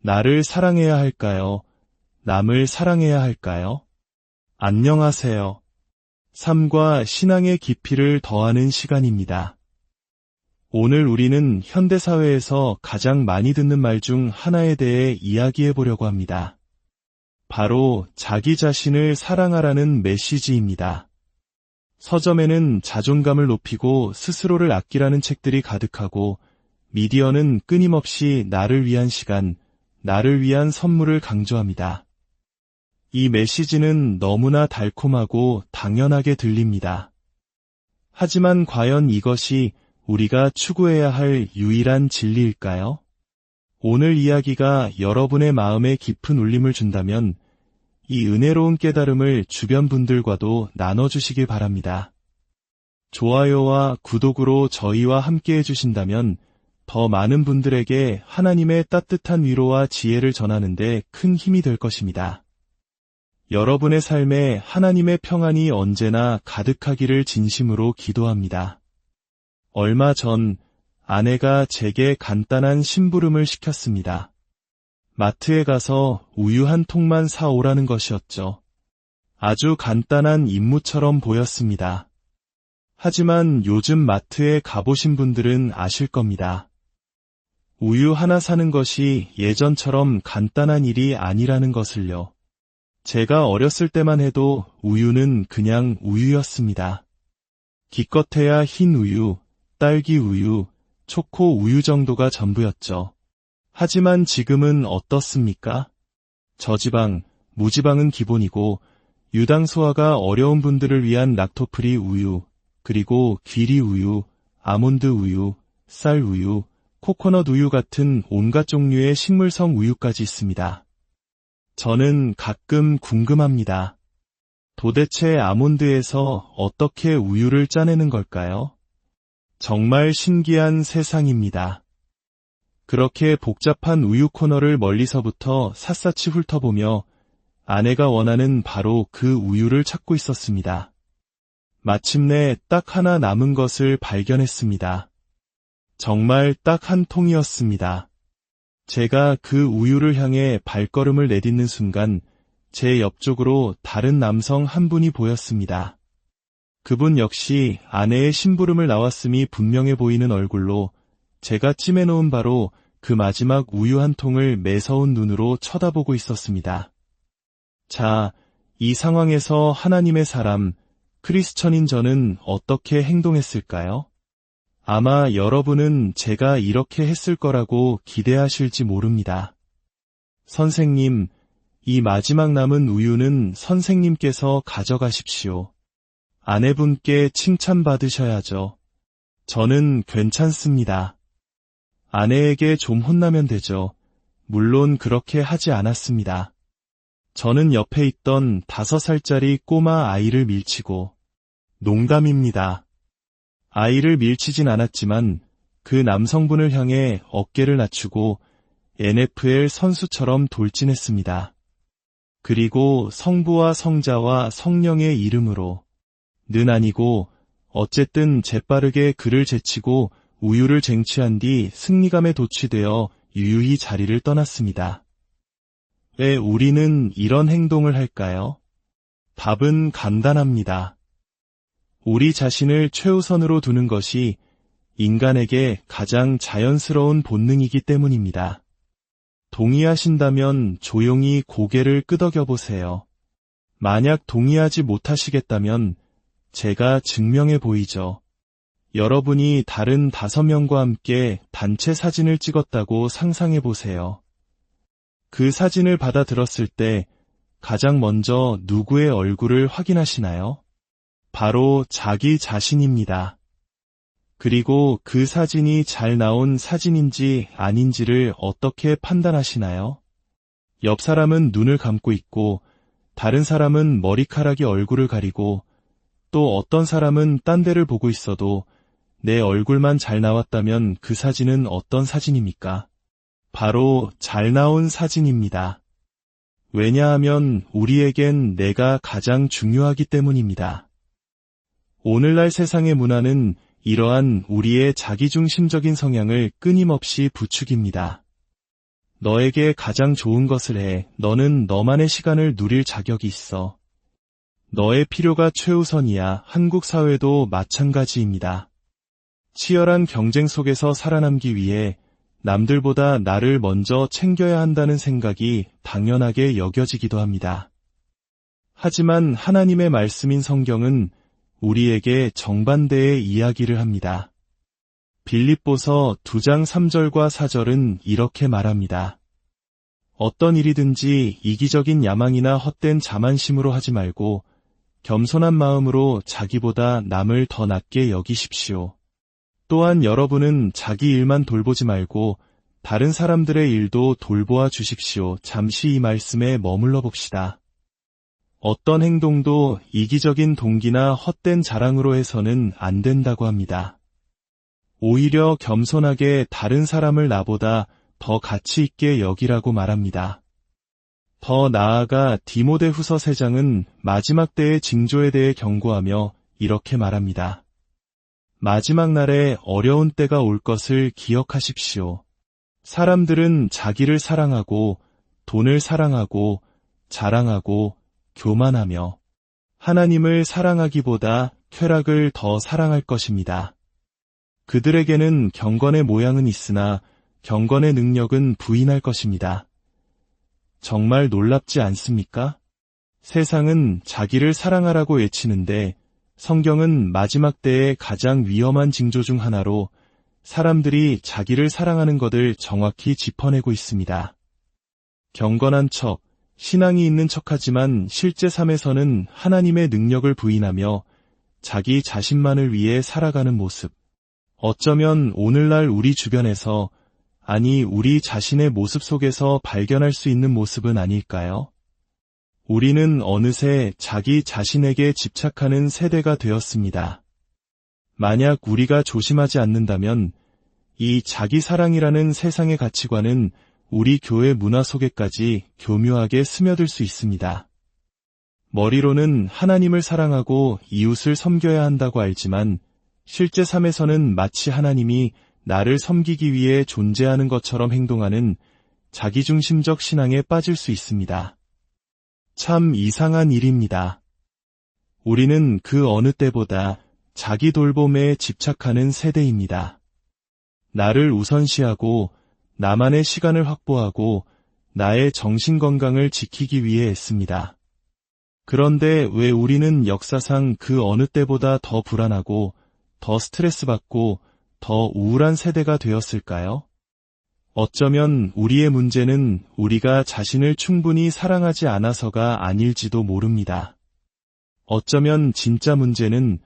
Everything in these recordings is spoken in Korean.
나를 사랑해야 할까요? 남을 사랑해야 할까요? 안녕하세요. 삶과 신앙의 깊이를 더하는 시간입니다. 오늘 우리는 현대사회에서 가장 많이 듣는 말 중 하나에 대해 이야기해 보려고 합니다. 바로 자기 자신을 사랑하라는 메시지입니다. 서점에는 자존감을 높이고 스스로를 아끼라는 책들이 가득하고 미디어는 끊임없이 나를 위한 시간, 나를 위한 선물을 강조합니다. 이 메시지는 너무나 달콤하고 당연하게 들립니다. 하지만 과연 이것이 우리가 추구해야 할 유일한 진리일까요? 오늘 이야기가 여러분의 마음에 깊은 울림을 준다면 이 은혜로운 깨달음을 주변 분들과도 나눠주시길 바랍니다. 좋아요와 구독으로 저희와 함께 해주신다면 더 많은 분들에게 하나님의 따뜻한 위로와 지혜를 전하는 데 큰 힘이 될 것입니다. 여러분의 삶에 하나님의 평안이 언제나 가득하기를 진심으로 기도합니다. 얼마 전 아내가 제게 간단한 심부름을 시켰습니다. 마트에 가서 우유 한 통만 사오라는 것이었죠. 아주 간단한 임무처럼 보였습니다. 하지만 요즘 마트에 가보신 분들은 아실 겁니다. 우유 하나 사는 것이 예전처럼 간단한 일이 아니라는 것을요. 제가 어렸을 때만 해도 우유는 그냥 우유였습니다. 기껏해야 흰 우유, 딸기 우유, 초코 우유 정도가 전부였죠. 하지만 지금은 어떻습니까? 저지방, 무지방은 기본이고 유당 소화가 어려운 분들을 위한 락토프리 우유, 그리고 귀리 우유, 아몬드 우유, 쌀 우유, 코코넛 우유 같은 온갖 종류의 식물성 우유까지 있습니다. 저는 가끔 궁금합니다. 도대체 아몬드에서 어떻게 우유를 짜내는 걸까요? 정말 신기한 세상입니다. 그렇게 복잡한 우유 코너를 멀리서부터 샅샅이 훑어보며 아내가 원하는 바로 그 우유를 찾고 있었습니다. 마침내 딱 하나 남은 것을 발견했습니다. 정말 딱 한 통이었습니다. 제가 그 우유를 향해 발걸음을 내딛는 순간 제 옆쪽으로 다른 남성 한 분이 보였습니다. 그분 역시 아내의 심부름을 나왔음이 분명해 보이는 얼굴로 제가 찜해놓은 바로 그 마지막 우유 한 통을 매서운 눈으로 쳐다보고 있었습니다. 자, 이 상황에서 하나님의 사람, 크리스천인 저는 어떻게 행동했을까요? 아마 여러분은 제가 이렇게 했을 거라고 기대하실지 모릅니다. 선생님, 이 마지막 남은 우유는 선생님께서 가져가십시오. 아내분께 칭찬받으셔야죠. 저는 괜찮습니다. 아내에게 좀 혼나면 되죠. 물론 그렇게 하지 않았습니다. 저는 옆에 있던 5살짜리 꼬마 아이를 밀치고, 농담입니다. 아이를 밀치진 않았지만 그 남성분을 향해 어깨를 낮추고 NFL 선수처럼 돌진했습니다. 그리고 성부와 성자와 성령의 이름으로, 는 아니고 어쨌든 재빠르게 그를 제치고 우유를 쟁취한 뒤 승리감에 도취되어 유유히 자리를 떠났습니다. 왜 우리는 이런 행동을 할까요? 답은 간단합니다. 우리 자신을 최우선으로 두는 것이 인간에게 가장 자연스러운 본능이기 때문입니다. 동의하신다면 조용히 고개를 끄덕여 보세요. 만약 동의하지 못하시겠다면 제가 증명해 보이죠. 여러분이 다른 5명과 함께 단체 사진을 찍었다고 상상해 보세요. 그 사진을 받아들었을 때 가장 먼저 누구의 얼굴을 확인하시나요? 바로 자기 자신입니다. 그리고 그 사진이 잘 나온 사진인지 아닌지를 어떻게 판단하시나요? 옆 사람은 눈을 감고 있고 다른 사람은 머리카락이 얼굴을 가리고 또 어떤 사람은 딴 데를 보고 있어도 내 얼굴만 잘 나왔다면 그 사진은 어떤 사진입니까? 바로 잘 나온 사진입니다. 왜냐하면 우리에겐 내가 가장 중요하기 때문입니다. 오늘날 세상의 문화는 이러한 우리의 자기중심적인 성향을 끊임없이 부추깁니다. 너에게 가장 좋은 것을 해. 너는 너만의 시간을 누릴 자격이 있어. 너의 필요가 최우선이야. 한국 사회도 마찬가지입니다. 치열한 경쟁 속에서 살아남기 위해 남들보다 나를 먼저 챙겨야 한다는 생각이 당연하게 여겨지기도 합니다. 하지만 하나님의 말씀인 성경은 우리에게 정반대의 이야기를 합니다. 빌립보서 2장 3절과 4절은 이렇게 말합니다. 어떤 일이든지 이기적인 야망이나 헛된 자만심으로 하지 말고 겸손한 마음으로 자기보다 남을 더 낮게 여기십시오. 또한 여러분은 자기 일만 돌보지 말고 다른 사람들의 일도 돌보아 주십시오. 잠시 이 말씀에 머물러 봅시다. 어떤 행동도 이기적인 동기나 헛된 자랑으로 해서는 안 된다고 합니다. 오히려 겸손하게 다른 사람을 나보다 더 가치 있게 여기라고 말합니다. 더 나아가 디모데후서 3장은 마지막 때의 징조에 대해 경고하며 이렇게 말합니다. 마지막 날에 어려운 때가 올 것을 기억하십시오. 사람들은 자기를 사랑하고 돈을 사랑하고 자랑하고 교만하며 하나님을 사랑하기보다 쾌락을 더 사랑할 것입니다. 그들에게는 경건의 모양은 있으나 경건의 능력은 부인할 것입니다. 정말 놀랍지 않습니까? 세상은 자기를 사랑하라고 외치는데 성경은 마지막 때의 가장 위험한 징조 중 하나로 사람들이 자기를 사랑하는 것을 정확히 짚어내고 있습니다. 경건한 척, 신앙이 있는 척하지만 실제 삶에서는 하나님의 능력을 부인하며 자기 자신만을 위해 살아가는 모습. 어쩌면 오늘날 우리 주변에서, 아니 우리 자신의 모습 속에서 발견할 수 있는 모습은 아닐까요? 우리는 어느새 자기 자신에게 집착하는 세대가 되었습니다. 만약 우리가 조심하지 않는다면 이 자기 사랑이라는 세상의 가치관은 우리 교회 문화 속에까지 교묘하게 스며들 수 있습니다. 머리로는 하나님을 사랑하고 이웃을 섬겨야 한다고 알지만 실제 삶에서는 마치 하나님이 나를 섬기기 위해 존재하는 것처럼 행동하는 자기중심적 신앙에 빠질 수 있습니다. 참 이상한 일입니다. 우리는 그 어느 때보다 자기 돌봄에 집착하는 세대입니다. 나를 우선시하고 나만의 시간을 확보하고 나의 정신건강을 지키기 위해 애씁니다. 그런데 왜 우리는 역사상 그 어느 때보다 더 불안하고 더 스트레스받고 더 우울한 세대가 되었을까요? 어쩌면 우리의 문제는 우리가 자신을 충분히 사랑하지 않아서가 아닐지도 모릅니다. 어쩌면 진짜 문제는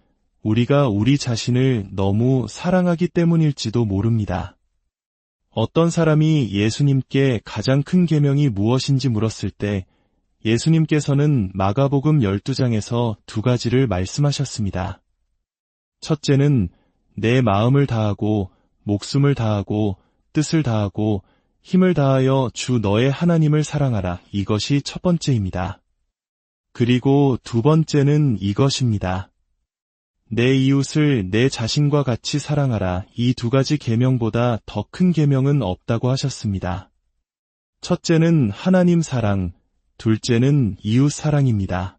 우리가 우리 자신을 너무 사랑하기 때문일지도 모릅니다. 어떤 사람이 예수님께 가장 큰 계명이 무엇인지 물었을 때 예수님께서는 마가복음 12장에서 2가지를 말씀하셨습니다. 첫째는 내 마음을 다하고 목숨을 다하고 뜻을 다하고 힘을 다하여 주 너의 하나님을 사랑하라. 이것이 첫 번째입니다. 그리고 두 번째는 이것입니다. 내 이웃을 내 자신과 같이 사랑하라. 이 2가지 계명보다 더 큰 계명은 없다고 하셨습니다. 첫째는 하나님 사랑, 둘째는 이웃 사랑입니다.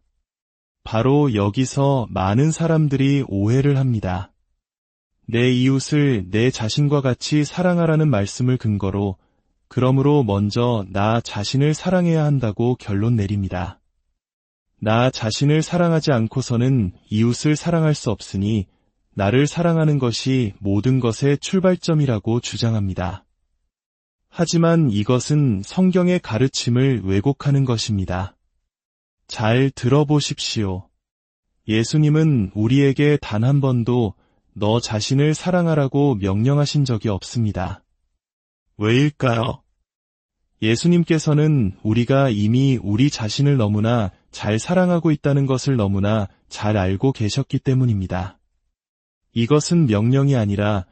바로 여기서 많은 사람들이 오해를 합니다. 내 이웃을 내 자신과 같이 사랑하라는 말씀을 근거로 그러므로 먼저 나 자신을 사랑해야 한다고 결론 내립니다. 나 자신을 사랑하지 않고서는 이웃을 사랑할 수 없으니 나를 사랑하는 것이 모든 것의 출발점이라고 주장합니다. 하지만 이것은 성경의 가르침을 왜곡하는 것입니다. 잘 들어보십시오. 예수님은 우리에게 단 한 번도 너 자신을 사랑하라고 명령하신 적이 없습니다. 왜일까요? 예수님께서는 우리가 이미 우리 자신을 너무나 잘 사랑하고 있다는 것을 너무나 잘 알고 계셨기 때문입니다. 이것은 명령이 아니라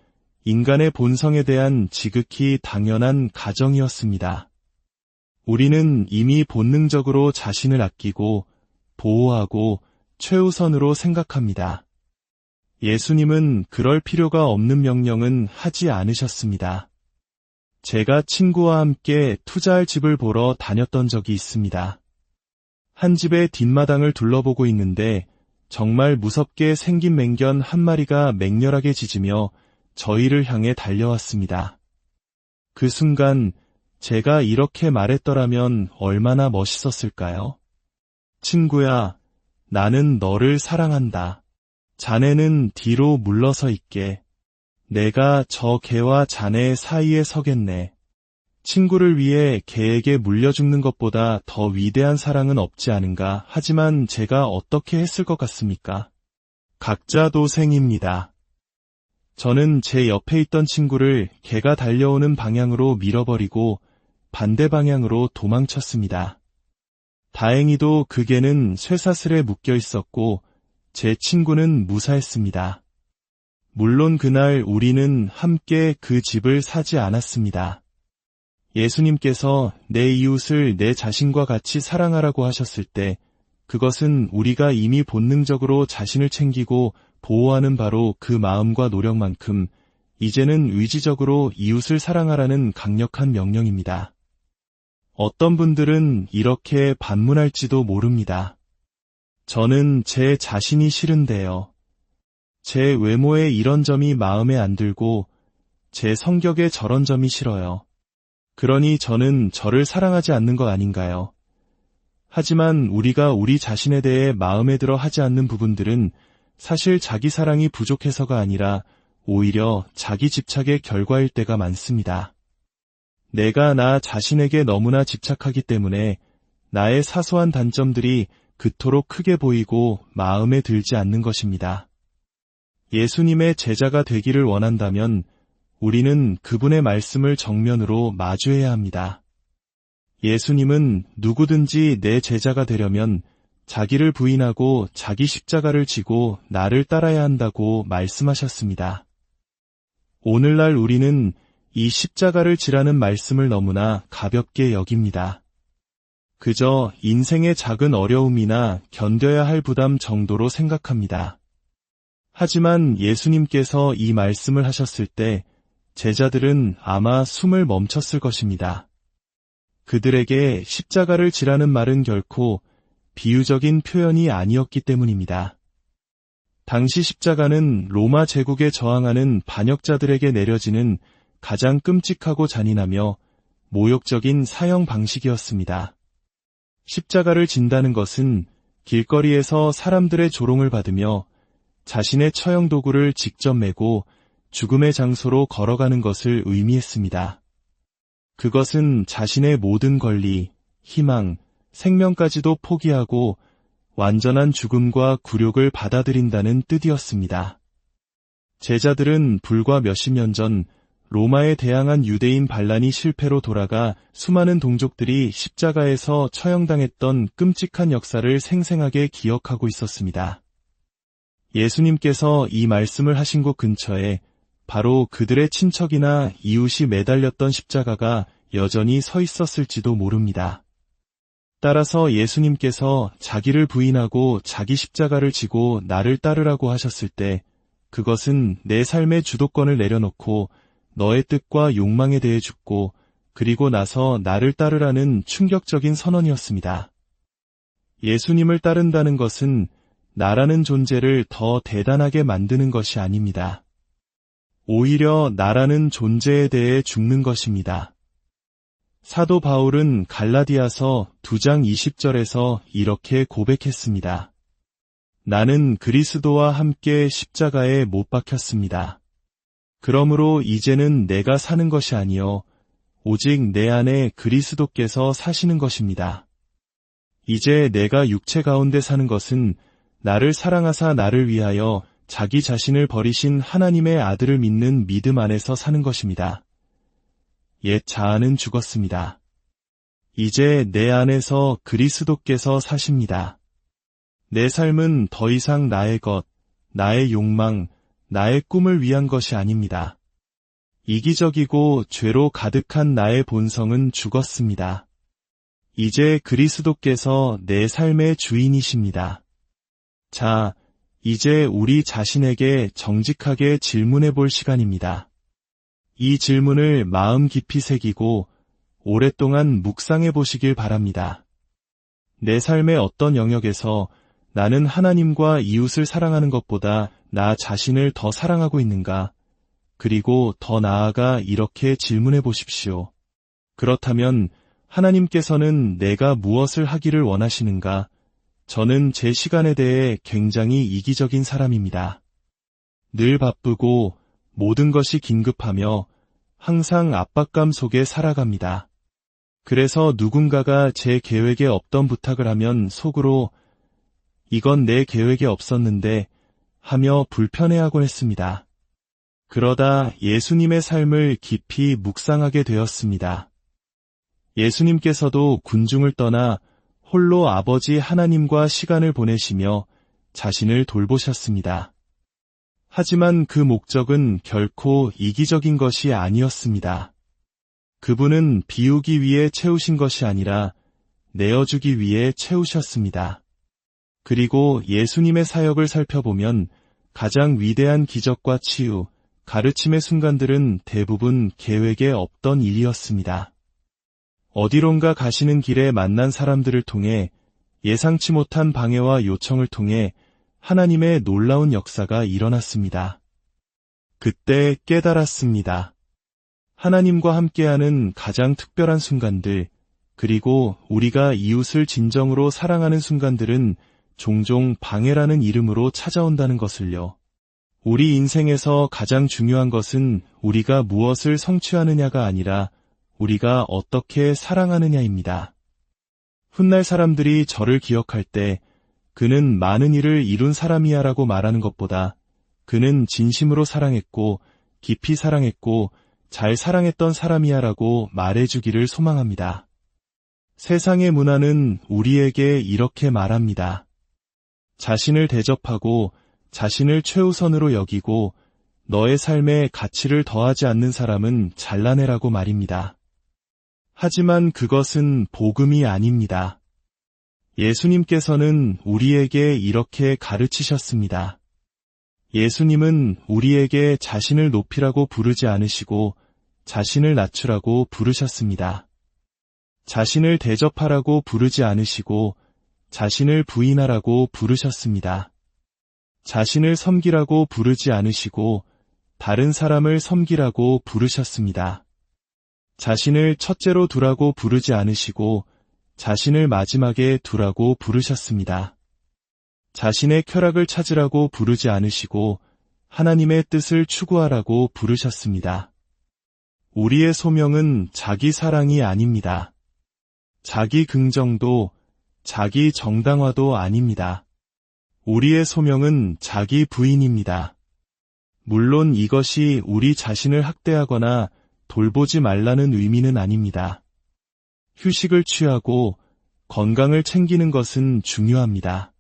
인간의 본성에 대한 지극히 당연한 가정이었습니다. 우리는 이미 본능적으로 자신을 아끼고 보호하고 최우선으로 생각합니다. 예수님은 그럴 필요가 없는 명령은 하지 않으셨습니다. 제가 친구와 함께 투자할 집을 보러 다녔던 적이 있습니다. 한 집의 뒷마당을 둘러보고 있는데 정말 무섭게 생긴 맹견 한 마리가 맹렬하게 짖으며 저희를 향해 달려왔습니다. 그 순간 제가 이렇게 말했더라면 얼마나 멋있었을까요? 친구야, 나는 너를 사랑한다. 자네는 뒤로 물러서 있게. 내가 저 개와 자네 사이에 서겠네. 친구를 위해 개에게 물려 죽는 것보다 더 위대한 사랑은 없지 않은가. 하지만 제가 어떻게 했을 것 같습니까? 각자 도생입니다. 저는 제 옆에 있던 친구를 개가 달려오는 방향으로 밀어버리고 반대 방향으로 도망쳤습니다. 다행히도 그 개는 쇠사슬에 묶여 있었고 제 친구는 무사했습니다. 물론 그날 우리는 함께 그 집을 사지 않았습니다. 예수님께서 내 이웃을 내 자신과 같이 사랑하라고 하셨을 때 그것은 우리가 이미 본능적으로 자신을 챙기고 보호하는 바로 그 마음과 노력만큼 이제는 의지적으로 이웃을 사랑하라는 강력한 명령입니다. 어떤 분들은 이렇게 반문할지도 모릅니다. 저는 제 자신이 싫은데요. 제 외모에 이런 점이 마음에 안 들고 제 성격에 저런 점이 싫어요. 그러니 저는 저를 사랑하지 않는 것 아닌가요? 하지만 우리가 우리 자신에 대해 마음에 들어 하지 않는 부분들은 사실 자기 사랑이 부족해서가 아니라 오히려 자기 집착의 결과일 때가 많습니다. 내가 나 자신에게 너무나 집착하기 때문에 나의 사소한 단점들이 그토록 크게 보이고 마음에 들지 않는 것입니다. 예수님의 제자가 되기를 원한다면 우리는 그분의 말씀을 정면으로 마주해야 합니다. 예수님은 누구든지 내 제자가 되려면 자기를 부인하고 자기 십자가를 지고 나를 따라야 한다고 말씀하셨습니다. 오늘날 우리는 이 십자가를 지라는 말씀을 너무나 가볍게 여깁니다. 그저 인생의 작은 어려움이나 견뎌야 할 부담 정도로 생각합니다. 하지만 예수님께서 이 말씀을 하셨을 때 제자들은 아마 숨을 멈췄을 것입니다. 그들에게 십자가를 지라는 말은 결코 비유적인 표현이 아니었기 때문입니다. 당시 십자가는 로마 제국에 저항하는 반역자들에게 내려지는 가장 끔찍하고 잔인하며 모욕적인 사형 방식이었습니다. 십자가를 진다는 것은 길거리에서 사람들의 조롱을 받으며 자신의 처형 도구를 직접 메고 죽음의 장소로 걸어가는 것을 의미했습니다. 그것은 자신의 모든 권리, 희망, 생명까지도 포기하고 완전한 죽음과 굴욕을 받아들인다는 뜻이었습니다. 제자들은 불과 몇십 년 전 로마에 대항한 유대인 반란이 실패로 돌아가 수많은 동족들이 십자가에서 처형당했던 끔찍한 역사를 생생하게 기억하고 있었습니다. 예수님께서 이 말씀을 하신 곳 근처에 바로 그들의 친척이나 이웃이 매달렸던 십자가가 여전히 서 있었을지도 모릅니다. 따라서 예수님께서 자기를 부인하고 자기 십자가를 지고 나를 따르라고 하셨을 때 그것은 내 삶의 주도권을 내려놓고 너의 뜻과 욕망에 대해 죽고 그리고 나서 나를 따르라는 충격적인 선언이었습니다. 예수님을 따른다는 것은 나라는 존재를 더 대단하게 만드는 것이 아닙니다. 오히려 나라는 존재에 대해 죽는 것입니다. 사도 바울은 갈라디아서 2장 20절에서 이렇게 고백했습니다. 나는 그리스도와 함께 십자가에 못 박혔습니다. 그러므로 이제는 내가 사는 것이 아니요 오직 내 안에 그리스도께서 사시는 것입니다. 이제 내가 육체 가운데 사는 것은 나를 사랑하사 나를 위하여 자기 자신을 버리신 하나님의 아들을 믿는 믿음 안에서 사는 것입니다. 옛 자아는 죽었습니다. 이제 내 안에서 그리스도께서 사십니다. 내 삶은 더 이상 나의 것, 나의 욕망, 나의 꿈을 위한 것이 아닙니다. 이기적이고 죄로 가득한 나의 본성은 죽었습니다. 이제 그리스도께서 내 삶의 주인이십니다. 자, 이제 우리 자신에게 정직하게 질문해 볼 시간입니다. 이 질문을 마음 깊이 새기고 오랫동안 묵상해 보시길 바랍니다. 내 삶의 어떤 영역에서 나는 하나님과 이웃을 사랑하는 것보다 나 자신을 더 사랑하고 있는가? 그리고 더 나아가 이렇게 질문해 보십시오. 그렇다면 하나님께서는 내가 무엇을 하기를 원하시는가? 저는 제 시간에 대해 굉장히 이기적인 사람입니다. 늘 바쁘고 모든 것이 긴급하며 항상 압박감 속에 살아갑니다. 그래서 누군가가 제 계획에 없던 부탁을 하면 속으로 이건 내 계획에 없었는데 하며 불편해하곤 했습니다. 그러다 예수님의 삶을 깊이 묵상하게 되었습니다. 예수님께서도 군중을 떠나 홀로 아버지 하나님과 시간을 보내시며 자신을 돌보셨습니다. 하지만 그 목적은 결코 이기적인 것이 아니었습니다. 그분은 비우기 위해 채우신 것이 아니라 내어주기 위해 채우셨습니다. 그리고 예수님의 사역을 살펴보면 가장 위대한 기적과 치유, 가르침의 순간들은 대부분 계획에 없던 일이었습니다. 어디론가 가시는 길에 만난 사람들을 통해 예상치 못한 방해와 요청을 통해 하나님의 놀라운 역사가 일어났습니다. 그때 깨달았습니다. 하나님과 함께하는 가장 특별한 순간들, 그리고 우리가 이웃을 진정으로 사랑하는 순간들은 종종 방해라는 이름으로 찾아온다는 것을요. 우리 인생에서 가장 중요한 것은 우리가 무엇을 성취하느냐가 아니라 우리가 어떻게 사랑하느냐입니다. 훗날 사람들이 저를 기억할 때 그는 많은 일을 이룬 사람이야 라고 말하는 것보다 그는 진심으로 사랑했고 깊이 사랑했고 잘 사랑했던 사람이야 라고 말해주기를 소망합니다. 세상의 문화는 우리에게 이렇게 말합니다. 자신을 대접하고 자신을 최우선으로 여기고 너의 삶에 가치를 더하지 않는 사람은 잘라내라고 말입니다. 하지만 그것은 복음이 아닙니다. 예수님께서는 우리에게 이렇게 가르치셨습니다. 예수님은 우리에게 자신을 높이라고 부르지 않으시고 자신을 낮추라고 부르셨습니다. 자신을 대접하라고 부르지 않으시고 자신을 부인하라고 부르셨습니다. 자신을 섬기라고 부르지 않으시고 다른 사람을 섬기라고 부르셨습니다. 자신을 첫째로 두라고 부르지 않으시고 자신을 마지막에 두라고 부르셨습니다. 자신의 쾌락을 찾으라고 부르지 않으시고 하나님의 뜻을 추구하라고 부르셨습니다. 우리의 소명은 자기 사랑이 아닙니다. 자기 긍정도, 자기 정당화도 아닙니다. 우리의 소명은 자기 부인입니다. 물론 이것이 우리 자신을 학대하거나 돌보지 말라는 의미는 아닙니다. 휴식을 취하고 건강을 챙기는 것은 중요합니다.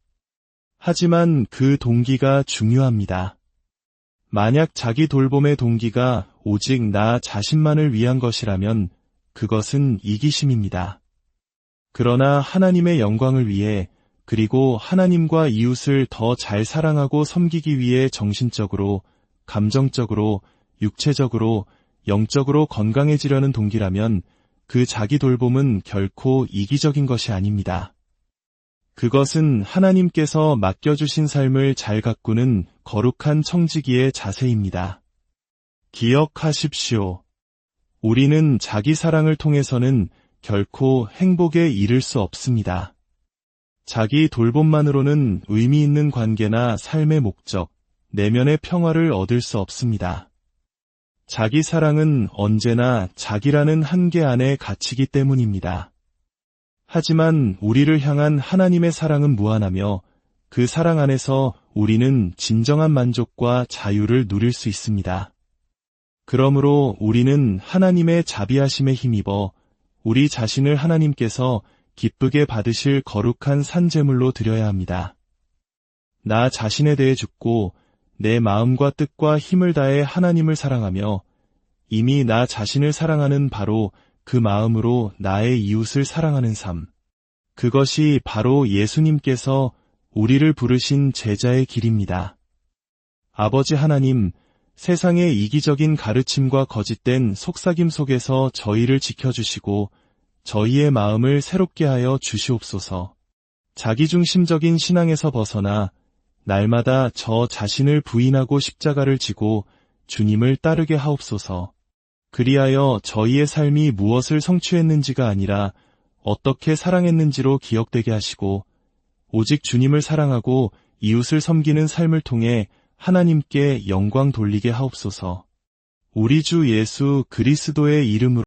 하지만 그 동기가 중요합니다. 만약 자기 돌봄의 동기가 오직 나 자신만을 위한 것이라면 그것은 이기심입니다. 그러나 하나님의 영광을 위해 그리고 하나님과 이웃을 더 잘 사랑하고 섬기기 위해 정신적으로, 감정적으로, 육체적으로, 영적으로 건강해지려는 동기라면 그 자기 돌봄은 결코 이기적인 것이 아닙니다. 그것은 하나님께서 맡겨주신 삶을 잘 가꾸는 거룩한 청지기의 자세입니다. 기억하십시오. 우리는 자기 사랑을 통해서는 결코 행복에 이를 수 없습니다. 자기 돌봄만으로는 의미 있는 관계나 삶의 목적, 내면의 평화를 얻을 수 없습니다. 자기 사랑은 언제나 자기라는 한계 안에 갇히기 때문입니다. 하지만 우리를 향한 하나님의 사랑은 무한하며 그 사랑 안에서 우리는 진정한 만족과 자유를 누릴 수 있습니다. 그러므로 우리는 하나님의 자비하심에 힘입어 우리 자신을 하나님께서 기쁘게 받으실 거룩한 산제물로 드려야 합니다. 나 자신에 대해 죽고 내 마음과 뜻과 힘을 다해 하나님을 사랑하며 이미 나 자신을 사랑하는 바로 그 마음으로 나의 이웃을 사랑하는 삶. 그것이 바로 예수님께서 우리를 부르신 제자의 길입니다. 아버지 하나님, 세상의 이기적인 가르침과 거짓된 속삭임 속에서 저희를 지켜주시고 저희의 마음을 새롭게 하여 주시옵소서. 자기중심적인 신앙에서 벗어나 날마다 저 자신을 부인하고 십자가를 지고 주님을 따르게 하옵소서. 그리하여 저희의 삶이 무엇을 성취했는지가 아니라 어떻게 사랑했는지로 기억되게 하시고 오직 주님을 사랑하고 이웃을 섬기는 삶을 통해 하나님께 영광 돌리게 하옵소서. 우리 주 예수 그리스도의 이름으로